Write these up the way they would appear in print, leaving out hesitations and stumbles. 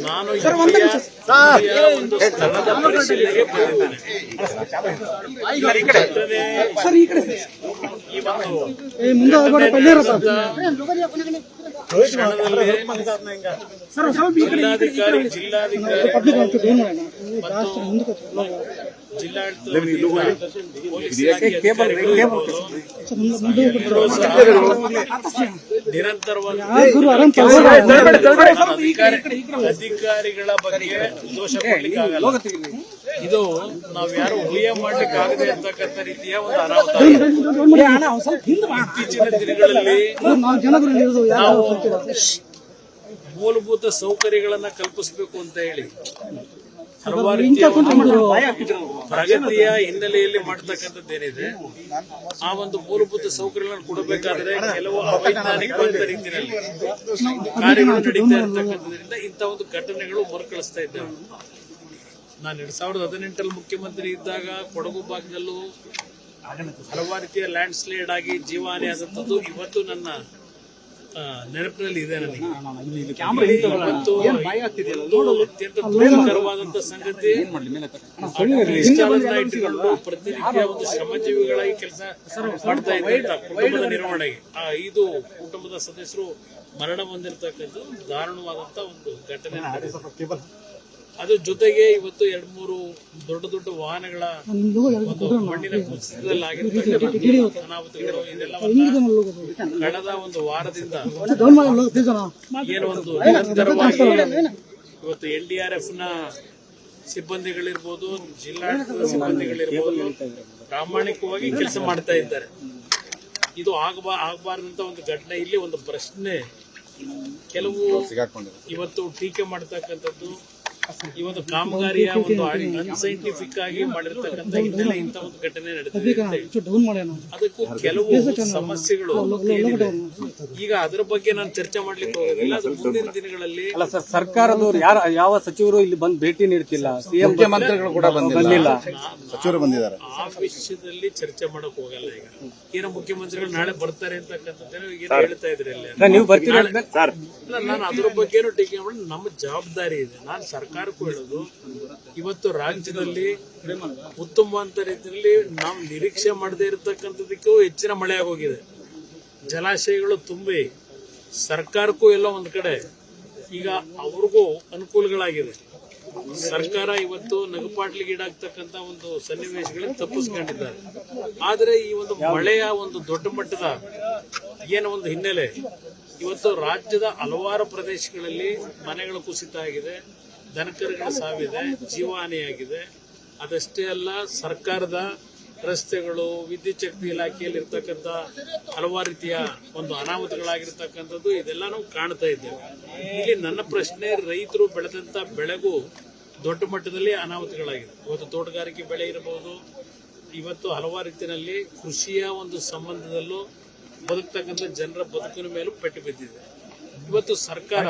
ನಾನು ಒಂದು ಸ್ಥಳದ ಪರಿಶೀಲನೆಗೆ ಬಂದಿದ್ದೇನೆ. ಜಿಲ್ಲಾಧಿಕಾರಿ ಅಧಿಕಾರಿಗಳ ಬಗ್ಗೆ ದೋಷ ಕೊಡ್ಲಿಕ್ಕಾಗಲ್ಲ. ಇದು ನಾವು ಯಾರು ಊಹೆ ಮಾಡ್ಲಿಕ್ಕೆ ಆಗದೆ ಅಂತಕ್ಕಂಥ ರೀತಿಯ ಒಂದು ಅನಾಹುತ. ಇತ್ತೀಚಿನ ದಿನಗಳಲ್ಲಿ ನಾವು ಮೂಲಭೂತ ಸೌಕರ್ಯಗಳನ್ನ ಕಲ್ಪಿಸಬೇಕು ಅಂತ ಹೇಳಿ ಹಲವಾರು ರೀತಿಯ ಪ್ರಗತಿಯ ಹಿನ್ನೆಲೆಯಲ್ಲಿ ಮಾಡತಕ್ಕಂಥದ್ದೇನಿದೆ, ಆ ಒಂದು ಮೂಲಭೂತ ಸೌಕರ್ಯಗಳನ್ನು ಕೊಡಬೇಕಾದ್ರೆ ಕೆಲವು ಅವೈಜ್ಞಾನಿಕವಾದ ರೀತಿಯಲ್ಲಿ ಕಾರ್ಯಗಳು ನಡೀತಾ ಇರತಕ್ಕಂಥದ್ರಿಂದ ಇಂಥ ಒಂದು ಘಟನೆಗಳು ಮರುಕಳಿಸ್ತಾ ಇದ್ದಾವೆ. ನಾನು 2018 ಮುಖ್ಯಮಂತ್ರಿ ಇದ್ದಾಗ ಕೊಡಗು ಭಾಗದಲ್ಲೂ ಹಲವಾರು ರೀತಿಯ ಲ್ಯಾಂಡ್ ಸ್ಲೈಡ್ ಆಗಿ ಜೀವಹಾನಿ ಆದಂಥದ್ದು ಇವತ್ತು ನನ್ನ ನೆನಪಿನಲ್ಲಿ ಇದೆ. ನನಗೆ ಅತ್ಯಂತ ದುಃಖಕರವಾದಂತಹ ಸಂಗತಿ, ಪ್ರತಿನಿತ್ಯ ಒಂದು ಶ್ರಮಜೀವಿಗಳಾಗಿ ಕೆಲಸ ಮಾಡ್ತಾ ಇದ್ದಂತ ಕುಟುಂಬದ ನಿರ್ವಹಣೆಗೆ 5 ಕುಟುಂಬದ ಸದಸ್ಯರು ಮರಣ ಹೊಂದಿರತಕ್ಕಂಥ ದಾರುಣವಾದಂತ ಒಂದು ಘಟನೆ. ಅದ್ರ ಜೊತೆಗೆ ಇವತ್ತು 2-3 ದೊಡ್ಡ ವಾಹನಗಳ ಮಣ್ಣಿನ ಕುಸಿತದಲ್ಲಾಗಿರ್ತಕ್ಕಂಥ ಅನಾಹುತಗಳು, ಇದೆಲ್ಲವನ್ನ ಕಳೆದ ಒಂದು ವಾರದಿಂದ ಏನೋ ಒಂದು ನಿರಂತರವಾಗಿ ಇವತ್ತು NDRF ನ ಸಿಬ್ಬಂದಿಗಳಿರ್ಬೋದು, ಜಿಲ್ಲಾಡಳಿತದ ಸಿಬ್ಬಂದಿಗಳಿರ್ಬೋದು ಪ್ರಾಮಾಣಿಕವಾಗಿ ಕೆಲಸ ಮಾಡ್ತಾ ಇದ್ದಾರೆ. ಇದು ಆಗಬಾರ್ದಂತ ಒಂದು ಘಟನೆ. ಇಲ್ಲಿ ಒಂದು ಪ್ರಶ್ನೆ, ಕೆಲವು ಇವತ್ತು ಟೀಕೆ ಮಾಡತಕ್ಕಂಥದ್ದು ಈ ಒಂದು ಕಾಮಗಾರಿಯ ಒಂದು ಅನ್ಸೈಂಟಿಫಿಕ್ ಆಗಿ ಮಾಡಿರ್ತಕ್ಕಂಥ ಹಿನ್ನೆಲೆ ಇಂಥ ಒಂದು ಘಟನೆ ನಡೆದಿದೆ. ಅದಕ್ಕೂ ಕೆಲವು ಸಮಸ್ಯೆಗಳು ಏನಿದೆ, ಈಗ ಅದರ ಬಗ್ಗೆ ನಾನು ಚರ್ಚೆ ಮಾಡ್ಲಿಕ್ಕೆ ಹೋಗೋದಿಲ್ಲ. ಅದು ಮುಂದಿನ ದಿನಗಳಲ್ಲಿ ಸರ್ಕಾರದವರು ಯಾವ ಸಚಿವರು ಇಲ್ಲಿ ಬಂದು ಭೇಟಿ ನೀಡ್ತಿಲ್ಲ, ಸಿಎಂ ಮುಖ್ಯಮಂತ್ರಿಗಳು ಕೂಡ ಬಂದಿಲ್ಲ, ಸಚಿವರು ಬಂದಿದ್ದಾರೆ. ಆ ವಿಷಯದಲ್ಲಿ ಚರ್ಚೆ ಮಾಡಕ್ ಹೋಗಲ್ಲ. ಈಗ ಏನೋ ಮುಖ್ಯಮಂತ್ರಿಗಳು ನಾಳೆ ಬರ್ತಾರೆ ಅಂತಕ್ಕಂಥದ್ದೇನೋ ಏನು ಹೇಳ್ತಾ ಇದ್ರಿ ಅಲ್ಲಿ, ನೀವು ಬರ್ತೀರಾ? ನಾನು ಅದ್ರ ಬಗ್ಗೆನೂ ಟೀಕೆ ಮಾಡಿ ನಮ್ಮ ಜವಾಬ್ದಾರಿ ಇದೆ. ನಾನು ಸರ್ಕಾರಕ್ಕೂ ಹೇಳೋದು, ಇವತ್ತು ರಾಜ್ಯದಲ್ಲಿ ಉತ್ತಮವಾದ ರೀತಿಯಲ್ಲಿ ನಾವು ನಿರೀಕ್ಷೆ ಮಾಡದೇ ಇರತಕ್ಕಂಥದಕ್ಕೂ ಹೆಚ್ಚಿನ ಮಳೆ ಆಗೋಗಿದೆ. ಜಲಾಶಯಗಳು ತುಂಬಿ ಸರ್ಕಾರಕ್ಕೂ ಎಲ್ಲ ಒಂದ್ ಕಡೆ ಈಗ ಅವ್ರಿಗೂ ಅನುಕೂಲಗಳಾಗಿದೆ. ಸರ್ಕಾರ ಇವತ್ತು ನಗಪಾಟ್ಲಿಗೀಡಾಗ್ತಕ್ಕಂಥ ಒಂದು ಸನ್ನಿವೇಶಗಳನ್ನು ತಪ್ಪಿಸ್ಕೊಂಡಿದ್ದಾರೆ. ಆದರೆ ಈ ಒಂದು ಮಳೆಯ ಒಂದು ದೊಡ್ಡ ಮಟ್ಟದ ಏನೋ ಒಂದು ಹಿನ್ನೆಲೆ, ಇವತ್ತು ರಾಜ್ಯದ ಹಲವಾರು ಪ್ರದೇಶಗಳಲ್ಲಿ ಮನೆಗಳ ಕುಸಿತ ಆಗಿದೆ, ದನಕರುಗಳ ಸಾವಿದೆ, ಜೀವಹಾನಿಯಾಗಿದೆ. ಅದಷ್ಟೇ ಅಲ್ಲ, ಸರ್ಕಾರದ ರಸ್ತೆಗಳು, ವಿದ್ಯುತ್ ಶಕ್ತಿ ಇಲಾಖೆಯಲ್ಲಿ ಇರ್ತಕ್ಕಂಥ ಹಲವಾರು ರೀತಿಯ ಒಂದು ಅನಾಹುತಗಳಾಗಿರ್ತಕ್ಕಂಥದ್ದು ಇದೆಲ್ಲ ನಾವು ಕಾಣ್ತಾ ಇದ್ದೇವೆ. ಇಲ್ಲಿ ನನ್ನ ಪ್ರಶ್ನೆ, ರೈತರು ಬೆಳೆದಂತ ಬೆಳೆಗೂ ದೊಡ್ಡ ಮಟ್ಟದಲ್ಲಿ ಅನಾಹುತಗಳಾಗಿದೆ. ಇವತ್ತು ತೋಟಗಾರಿಕೆ ಬೆಳೆ ಇರಬಹುದು, ಇವತ್ತು ಹಲವಾರು ರೀತಿಯಲ್ಲಿ ಕೃಷಿಯ ಒಂದು ಸಂಬಂಧದಲ್ಲೂ ಬದುಕ್ತಕ್ಕಂಥ ಜನರ ಬದುಕಿನ ಮೇಲೂ ಪೆಟ್ಟು ಬಿದ್ದಿದೆ. ಇವತ್ತು ಸರ್ಕಾರ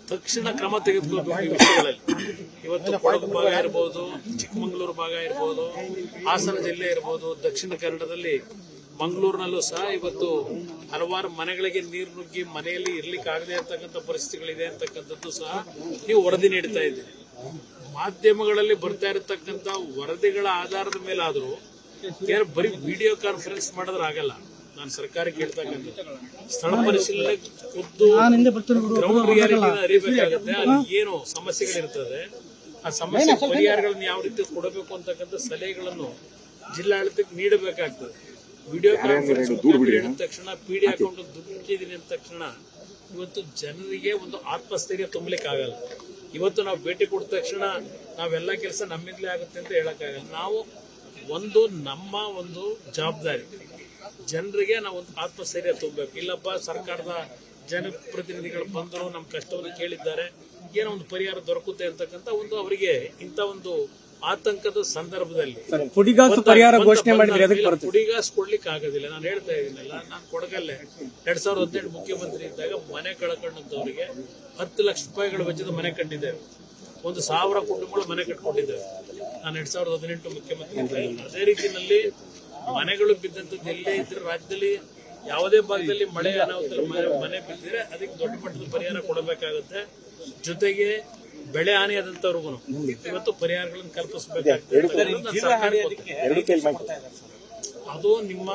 ತಕ್ಷಣ ಕ್ರಮ ತೆಗೆದುಕೋಬೇಕು ಈ ವಿಷಯಗಳಲ್ಲಿ. ಇವತ್ತು ಕೊಡಗು ಭಾಗ ಇರಬಹುದು, ಚಿಕ್ಕಮಗಳೂರು ಭಾಗ ಇರಬಹುದು, ಹಾಸನ ಜಿಲ್ಲೆ ಇರಬಹುದು, ದಕ್ಷಿಣ ಕನ್ನಡದಲ್ಲಿ ಮಂಗಳೂರಿನಲ್ಲೂ ಸಹ ಇವತ್ತು ಹಲವಾರು ಮನೆಗಳಿಗೆ ನೀರು ನುಗ್ಗಿ ಮನೆಯಲ್ಲಿ ಇರ್ಲಿಕ್ಕೆ ಆಗದೆ ಇರತಕ್ಕಂಥ ಪರಿಸ್ಥಿತಿಗಳಿದೆ ಅಂತಕ್ಕಂಥದ್ದು ಸಹ ನೀವು ವರದಿ ನೀಡ್ತಾ ಇದ್ದೀರಿ. ಮಾಧ್ಯಮಗಳಲ್ಲಿ ಬರ್ತಾ ಇರತಕ್ಕಂಥ ವರದಿಗಳ ಆಧಾರದ ಮೇಲಾದರೂ ಯಾರು ಬರೀ ವಿಡಿಯೋ ಕಾನ್ಫರೆನ್ಸ್ ಮಾಡಿದ್ರೆ ಆಗಲ್ಲ. ನಾನು ಸರ್ಕಾರಕ್ಕೆ ಹೇಳ್ತಕ್ಕಂಥ ಸ್ಥಳ ಪರಿಶೀಲನೆ ಖುದ್ದು ಗ್ರೌಂಡ್ ರಿಯಾಲಿಟಿನ ಅರಿಬೇಕಾಗುತ್ತೆ. ಅಲ್ಲಿ ಏನು ಸಮಸ್ಯೆಗಳಿರ್ತದೆ, ಆ ಸಮಸ್ಯೆ ಪರಿಹಾರಗಳನ್ನು ಯಾವ ರೀತಿ ಕೊಡಬೇಕು ಅಂತಕ್ಕಂಥ ಸಲಹೆಗಳನ್ನು ಜಿಲ್ಲಾಡಳಿತಕ್ಕೆ ನೀಡಬೇಕಾಗ್ತದೆ. ವಿಡಿಯೋ ಕಾನ್ಫರೆನ್ಸ್ ಹೇಳಿದ ತಕ್ಷಣ PD ಅಕೌಂಟ್ ದುಡ್ಡು ಬಿಟ್ಟಿದ್ದೀನಿ ಅಂದ ತಕ್ಷಣ ಇವತ್ತು ಜನರಿಗೆ ಒಂದು ಆತ್ಮಸ್ಥೈರ್ಯ ತುಂಬಲಿಕ್ಕೆ ಆಗಲ್ಲ. ಇವತ್ತು ನಾವು ಭೇಟಿ ಕೊಟ್ಟ ತಕ್ಷಣ ನಾವೆಲ್ಲ ಕೆಲಸ ನಮ್ಮಿಂದಲೇ ಆಗುತ್ತೆ ಅಂತ ಹೇಳಕ್ಕಾಗಲ್ಲ. ನಾವು ನಮ್ಮ ಒಂದು ಜವಾಬ್ದಾರಿ, ಜನರಿಗೆ ನಾವು ಒಂದು ಆತ್ಮಸ್ಥೈರ್ಯ ತುಂಬಬೇಕು. ಇಲ್ಲಪ್ಪ, ಸರ್ಕಾರದ ಜನಪ್ರತಿನಿಧಿಗಳು ಬಂದರು, ನಮ್ಮ ಕಷ್ಟವನ್ನು ಕೇಳಿದ್ದಾರೆ, ಏನೋ ಒಂದು ಪರಿಹಾರ ದೊರಕುತ್ತೆ ಅಂತಕ್ಕಂಥ ಒಂದು ಅವರಿಗೆ ಇಂಥ ಒಂದು ಆತಂಕದ ಸಂದರ್ಭದಲ್ಲಿ ಪುಡಿಗಾಸ್ ಪರಿಹಾರ ಘೋಷಣೆ ಮಾಡಿದ್ರೆ ಪುಡಿಗಾಸ್ ಕೊಡ್ಲಿಕ್ಕೆ ಆಗೋದಿಲ್ಲ. ನಾನು ಹೇಳ್ತಾ ಇದ್ದೀನಲ್ಲ, ನಾನು ಕೊಡಗಲ್ಲೇ 2018 ಮುಖ್ಯಮಂತ್ರಿ ಇದ್ದಾಗ ಮನೆ ಕಳ್ಕೊಂಡಂತವರಿಗೆ 10 ಲಕ್ಷ ರೂಪಾಯಿಗಳ ವೆಚ್ಚದ ಮನೆ ಕಟ್ಟಿದ್ದೇವೆ. 1,000 ಕುಟುಂಬಗಳು ಮನೆ ಕಟ್ಕೊಂಡಿದ್ದೇವೆ. ನಾನು 2018 ಮುಖ್ಯಮಂತ್ರಿ ಇದ್ದಾಗ ಅದೇ ರೀತಿಯಲ್ಲಿ ಮನೆಗಳು ಬಿದ್ದಂಥದ್ದು ಎಲ್ಲೇ ಇದ್ರೆ ರಾಜ್ಯದಲ್ಲಿ ಯಾವುದೇ ಭಾಗದಲ್ಲಿ ಮಳೆ ಅನಾಹುತ ಮನೆ ಬಿದ್ದರೆ ಅದಕ್ಕೆ ದೊಡ್ಡ ಮಟ್ಟದ ಪರಿಹಾರ ಕೊಡಬೇಕಾಗುತ್ತೆ. ಜೊತೆಗೆ ಬೆಳೆ ಹಾನಿ ಆದಂತವ್ರಿಗೂ ಇವತ್ತು ಪರಿಹಾರಗಳನ್ನು ಕಲ್ಪಿಸಬೇಕಾಗ್ತದೆ. ಅದು ನಿಮ್ಮ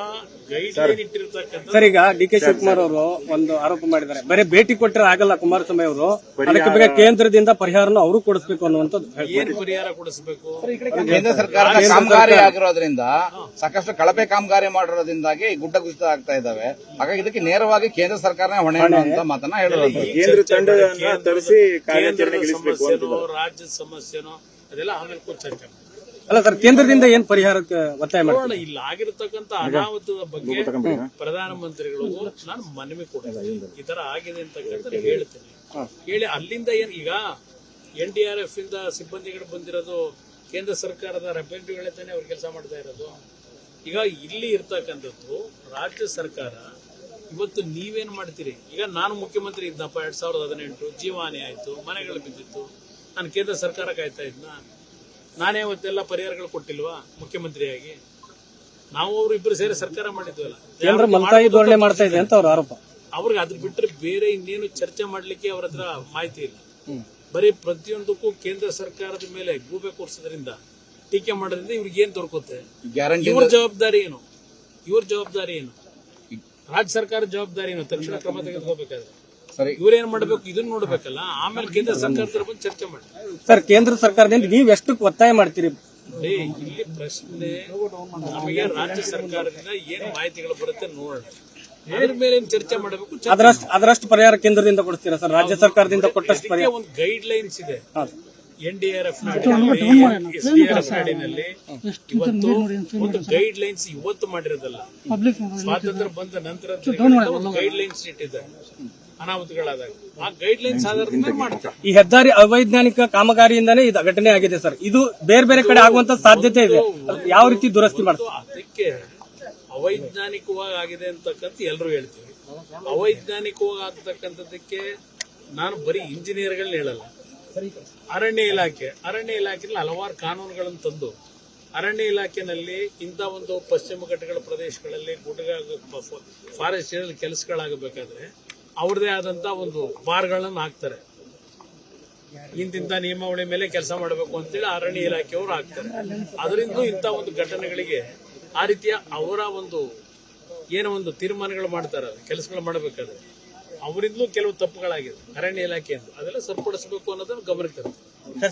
ಗೈಡ್ ಲೈನ್ ಇಟ್ಟಿರ್ತಕ್ಕಂಥ. ಸರ್, ಈಗ ಡಿ ಕೆ ಶಿವಕುಮಾರ್ ಅವರು ಒಂದು ಆರೋಪ ಮಾಡಿದ್ದಾರೆ, ಬರೀ ಭೇಟಿ ಕೊಟ್ಟರೆ ಆಗಲ್ಲ ಕುಮಾರಸ್ವಾಮಿ ಅವರು, ಅದಕ್ಕೆ ಬೇಗ ಕೇಂದ್ರದಿಂದ ಪರಿಹಾರನ ಅವರು ಕೊಡಿಸಬೇಕು ಅನ್ನುವಂಥದ್ದು. ಏನ್ ಪರಿಹಾರ ಕೊಡಿಸಬೇಕು? ಕೇಂದ್ರ ಸರ್ಕಾರದ ಕಾಮಗಾರಿ ಆಗಿರೋದ್ರಿಂದ ಸಾಕಷ್ಟು ಕಳಪೆ ಕಾಮಗಾರಿ ಮಾಡಿರೋದ್ರಿಂದಾಗಿ ಗುಡ್ಡ ಕುಸಿತ ಆಗ್ತಾ ಇದಾವೆ. ಹಾಗಾಗಿ ಇದಕ್ಕೆ ನೇರವಾಗಿ ಕೇಂದ್ರ ಸರ್ಕಾರನೇ ಹೊಣೆ ಅಂತ ಮಾತನ್ನ ಹೇಳಿರೋದು. ಸಮಸ್ಯೆನೋ ರಾಜ್ಯದ ಸಮಸ್ಯೆನೋ ಅದೆಲ್ಲ ಆಮೇಲೆ ಚರ್ಚೆ ಮಾಡಿ. ಅಲ್ಲ ಸರ್, ಕೇಂದ್ರದಿಂದ ಏನ್ ಪರಿಹಾರಕ್ಕೆ ಒತ್ತಾಯ ಮಾಡಿ ಇಲ್ಲ ಆಗಿರತಕ್ಕಂತ ಅನಾಹುತದ ಬಗ್ಗೆ ಪ್ರಧಾನಮಂತ್ರಿಗಳಿಗೂ ನಾನು ಮನವಿ ಕೊಡ್ತೀನಿ. ಈ ತರ ಆಗಿದೆ ಅಂತ ಹೇಳ್ತೇನೆ. ಹೇಳಿ ಅಲ್ಲಿಂದ ಏನ್ ಈಗ NDRF ಇಂದ ಸಿಬ್ಬಂದಿಗಳು ಬಂದಿರೋದು ಕೇಂದ್ರ ಸರ್ಕಾರದ ರೆಪ್ರೆಸೆಂಟೇಟಿವ್ಗಳೇ ತಾನೇ ಅವ್ರು ಕೆಲಸ ಮಾಡ್ತಾ ಇರೋದು. ಈಗ ಇಲ್ಲಿ ಇರ್ತಕ್ಕಂಥದ್ದು ರಾಜ್ಯ ಸರ್ಕಾರ. ಇವತ್ತು ನೀವೇನ್ ಮಾಡ್ತೀರಿ? ಈಗ ನಾನು ಮುಖ್ಯಮಂತ್ರಿ ಇದ್ದಪ್ಪ 2018 ಜೀವಹಾನಿ ಆಯ್ತು, ಮನೆಗಳು ಬಿದ್ದಿತ್ತು, ನಾನು ಕೇಂದ್ರ ಸರ್ಕಾರ ಕಾಯ್ತಾ ಇದ್ನ. ನಾನೇ ಅವತ್ತೆಲ್ಲ ಪರಿಹಾರಗಳು ಕೊಟ್ಟಿಲ್ವಾ ಮುಖ್ಯಮಂತ್ರಿಯಾಗಿ? ನಾವು ಅವರು ಇಬ್ಬರು ಸೇರಿ ಸರ್ಕಾರ ಮಾಡಿದ್ವಲ್ಲ. ಕೇಂದ್ರ ಮಲ್ತಾಯಿ ಧೋರಣೆ ಮಾಡ್ತಾ ಇದೆ ಅಂತ ಅವ್ರ ಆರೋಪ. ಅವ್ರಿಗೆ ಅದ್ರ ಬಿಟ್ಟರೆ ಬೇರೆ ಇನ್ನೇನು ಚರ್ಚೆ ಮಾಡ್ಲಿಕ್ಕೆ ಅವ್ರ ಹತ್ರ ಮಾಹಿತಿ ಇಲ್ಲ. ಬರೀ ಪ್ರತಿಯೊಂದಕ್ಕೂ ಕೇಂದ್ರ ಸರ್ಕಾರದ ಮೇಲೆ ಗೂಬೆ ಕೂರಿಸೋದ್ರಿಂದ, ಟೀಕೆ ಮಾಡೋದ್ರಿಂದ ಇವ್ರಿಗೆ ಏನ್ ದೊರಕುತ್ತೆ? ಇವ್ರ ಜವಾಬ್ದಾರಿ ಏನು? ರಾಜ್ಯ ಸರ್ಕಾರದ ಜವಾಬ್ದಾರಿ ಏನು? ತಕ್ಷಣ ಕ್ರಮ ತೆಗೆದುಕೋಬೇಕಾದ್ರೆ ಇವ್ರೇನ್ ಮಾಡ್ಬೇಕು ಇದನ್ನ ನೋಡ್ಬೇಕಲ್ಲ. ಆಮೇಲೆ ಕೇಂದ್ರ ಸರ್ಕಾರದ ಬಂದು ಚರ್ಚೆ ಮಾಡಿ. ಸರ್, ಕೇಂದ್ರ ಸರ್ಕಾರದಿಂದ ನೀವು ಎಷ್ಟು ಒತ್ತಾಯ ಮಾಡ್ತೀರಿ? ಇಲ್ಲಿ ಪ್ರಶ್ನೆ ನಮಗೆ ರಾಜ್ಯ ಸರ್ಕಾರದಿಂದ ಏನ್ ಮಾಹಿತಿಗಳು ಬರುತ್ತೆ ನೋಡೋಣ. ಅದ್ರ ಮೇಲೆ ಚರ್ಚೆ ಮಾಡಬೇಕು. ಅದರಷ್ಟು ಪರಿಹಾರ ಕೇಂದ್ರದಿಂದ ಕೊಡ್ತೀರಾ ಸರ್? ರಾಜ್ಯ ಸರ್ಕಾರದಿಂದ ಕೊಟ್ಟಷ್ಟು ಪರಿಹಾರ ಒಂದು ಗೈಡ್ ಲೈನ್ಸ್ ಇದೆ. NDRF ನಾಡಿನಲ್ಲಿ, SDRF ನಾಡಿನಲ್ಲಿ ಇವತ್ತು ಒಂದು ಗೈಡ್ ಲೈನ್ಸ್ ಇವತ್ತು ಮಾಡಿರೋದಲ್ಲ, ಸ್ವಾತಂತ್ರ್ಯ ಬಂದ ನಂತರ ಒಂದು ಗೈಡ್ ಲೈನ್ಸ್ ಇಟ್ಟಿದ್ದಾರೆ ಅನಾಹುತಗಳಾದಾಗ. ಆ ಗೈಡ್ ಲೈನ್ಸ್ ಆಧಾರದ ಮೇಲೆ ಮಾಡ್ತಾರೆ. ಈ ಹೆದ್ದಾರಿ ಅವೈಜ್ಞಾನಿಕ ಕಾಮಗಾರಿಯಿಂದಾನೇ ಇದು ಘಟನೆ ಆಗಿದೆ ಸರ್. ಇದು ಬೇರೆ ಬೇರೆ ಕಡೆ ಆಗುವಂತ ಸಾಧ್ಯತೆ ಇದೆ. ಯಾವ ರೀತಿ ದುರಸ್ತಿ ಮಾಡ್ತಾರೆ? ಅದಕ್ಕೆ ಅವೈಜ್ಞಾನಿಕವಾಗಿ ಆಗಿದೆ ಅಂತಕ್ಕಂಥ ಎಲ್ಲರೂ ಹೇಳ್ತೀವಿ. ಅವೈಜ್ಞಾನಿಕವಾಗಿ ಆಗ್ತಕ್ಕಂಥದ್ದಕ್ಕೆ ನಾನು ಬರೀ ಇಂಜಿನಿಯರ್ಗಳನ್ನ ಹೇಳಲ್ಲ. ಅರಣ್ಯ ಇಲಾಖೆಯಲ್ಲಿ ಹಲವಾರು ಕಾನೂನುಗಳನ್ನು ತಂದು ಅರಣ್ಯ ಇಲಾಖೆನಲ್ಲಿ ಇಂಥ ಒಂದು ಪಶ್ಚಿಮ ಘಟ್ಟಗಳ ಪ್ರದೇಶಗಳಲ್ಲಿ ಫಾರೆಸ್ಟ್ ಕೆಲಸಗಳಾಗಬೇಕಾದ್ರೆ ಅವ್ರದೇ ಆದಂತ ಒಂದು ಬಾರ್ಗಳನ್ನು ಹಾಕ್ತಾರೆ. ಇಂತಿಂತ ನಿಯಮಾವಳಿ ಮೇಲೆ ಕೆಲಸ ಮಾಡಬೇಕು ಅಂತೇಳಿ ಅರಣ್ಯ ಇಲಾಖೆಯವರು ಹಾಕ್ತಾರೆ. ಅದರಿಂದ ಇಂಥ ಒಂದು ಘಟನೆಗಳಿಗೆ ಆ ರೀತಿಯ ಅವರ ಒಂದು ಏನೋ ಒಂದು ತೀರ್ಮಾನಗಳು ಮಾಡ್ತಾರೆ, ಕೆಲಸಗಳು ಮಾಡಬೇಕಾದ್ರೆ ಅವರಿಂದಲೂ ಕೆಲವು ತಪ್ಪುಗಳಾಗಿದೆ ಅರಣ್ಯ ಇಲಾಖೆಯಿಂದ. ಅದೆಲ್ಲ ಸರಿಪಡಿಸಬೇಕು ಅನ್ನೋದನ್ನು ಗಮನಕ್ಕೆ ತರುತ್ತೆ.